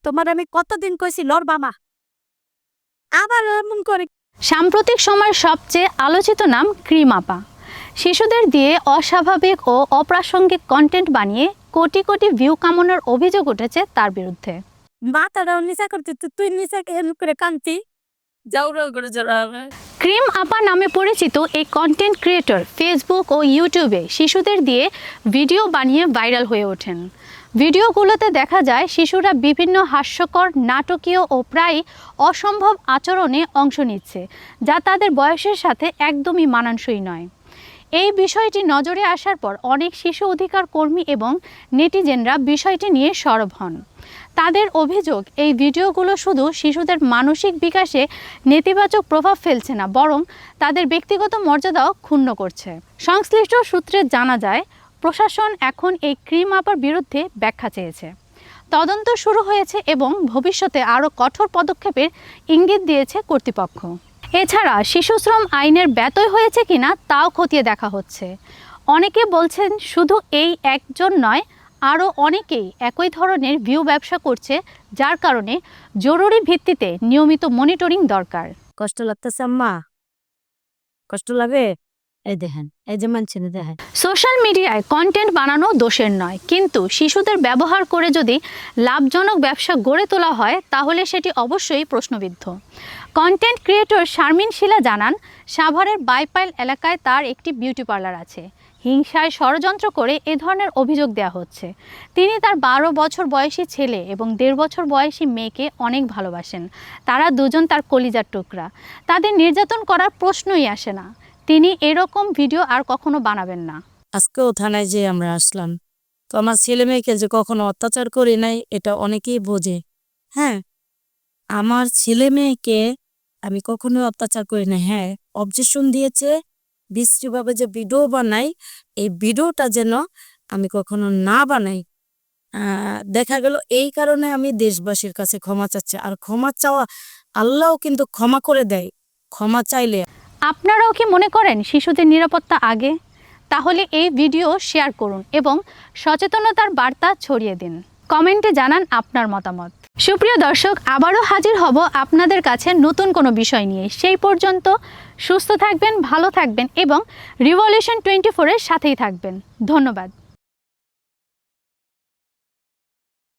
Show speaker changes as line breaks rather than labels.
তোমার আমি কতদিন কইছি লড়বা মা, আবার এমন করে।
সাম্প্রতিক সময়ের সবচেয়ে আলোচিত নাম ক্রিম আপা। শিশুদের দিয়ে অস্বাভাবিক ও অপ্রাসঙ্গিক কন্টেন্ট বানিয়ে কোটি কোটি ভিউ কামানোর অভিযোগ উঠেছে তার বিরুদ্ধে।
মাথাটাও নিচা করতে তুই নিচা করে কান্তি যাওরাও করে জড়া।
ক্রিম আপা নামে পরিচিত এই কন্টেন্ট ক্রিয়েটর ফেসবুক ও ইউটিউবে শিশুদের দিয়ে ভিডিও বানিয়ে ভাইরাল হয়ে ওঠেন। ভিডিওগুলোতে দেখা যায় শিশুরা বিভিন্ন হাস্যকর, নাটকীয় ও প্রায় অসম্ভব আচরণে অংশ নিচ্ছে, যা তাদের বয়সের সাথে একদমই মানানসই নয়। এই বিষয়টি নজরে আসার পর অনেক শিশু অধিকার কর্মী এবং নেটিজেনরা বিষয়টি নিয়ে সরব হন। তাদের অভিযোগ, এই ভিডিওগুলো শুধু শিশুদের মানসিক বিকাশে নেতিবাচক প্রভাব ফেলছে না, বরং তাদের ব্যক্তিগত মর্যাদাও ক্ষুণ্ণ করছে। সংশ্লিষ্ট সূত্রে জানা যায়, প্রশাসন এখন এই ক্রিম আপার বিরুদ্ধে ব্যাখ্যা চেয়েছে। তদন্ত শুরু হয়েছে এবং ভবিষ্যতে আরও কঠোর পদক্ষেপের ইঙ্গিত দিয়েছে কর্তৃপক্ষ। এছাড়া শিশুশ্রম আইনের ব্যতয় হয়েছে কিনা তাও খতিয়ে দেখা হচ্ছে। অনেকে বলছেন শুধু এই একজন নয়, আরও অনেকেই একই ধরনের ভিউ ব্যবসা করছে, যার কারণে জরুরি ভিত্তিতে নিয়মিত মনিটরিং দরকার।
কষ্ট লাগতেছে আম্মা, কষ্ট লাগে। এই দেখেন, এই যে মানছে না দেখেন।
সোশ্যাল মিডিয়ায় কন্টেন্ট বানানো দোষের নয়, কিন্তু শিশুদের ব্যবহার করে যদি লাভজনক ব্যবসা গড়ে তোলা হয় তাহলে সেটি অবশ্যই প্রশ্নবিদ্ধ। কন্টেন্ট ক্রিয়েটর শারমিন শিলা জানান, সাভারের বাইপাইল এলাকায় তার একটি বিউটি পার্লার আছে। হিংসায় ষড়যন্ত্র করে এ ধরনের অভিযোগ দেওয়া হচ্ছে। তিনি তার 12 বছর বয়সী ছেলে এবং 1.5 বছর বয়সী মেয়েকে অনেক ভালোবাসেন। তারা দুজন তার কলিজার টুকরা। তাদের নির্যাতন করার প্রশ্নই আসে না। তিনি এরকম ভিডিও আর কখনো বানাবেন না।
আজকেও থানায় যে আমরা আসলাম, তো আমার ছেলে মেয়েকে যে কখনো অত্যাচার করি নাই এটা অনেকেই বোঝে। হ্যাঁ, আমার ছেলে মেয়েকে আমি কখনো অত্যাচার করি না। হ্যাঁ, অবজেকশন দিয়েছে বিশ্রীভাবে যে ভিডিও বানাই, এই ভিডিওটা যেন আমি কখনো না বানাই। দেখা গেল এই কারণে আমি দেশবাসীর কাছে ক্ষমা চাচ্ছি। আর ক্ষমা চাওয়া, আল্লাহও কিন্তু ক্ষমা করে দেয় ক্ষমা চাইলে।
আপনারাও কি মনে করেন শিশুদের নিরাপত্তা আগে? তাহলে এই ভিডিও শেয়ার করুন এবং সচেতনতার বার্তা ছড়িয়ে দিন। কমেন্টে জানান আপনার মতামত। সুপ্রিয় দর্শক, আবারও হাজির হব আপনাদের কাছে নতুন কোনো বিষয় নিয়ে। সেই পর্যন্ত সুস্থ থাকবেন, ভালো থাকবেন এবং রিভলিউশন 24-এর সাথেই থাকবেন। ধন্যবাদ।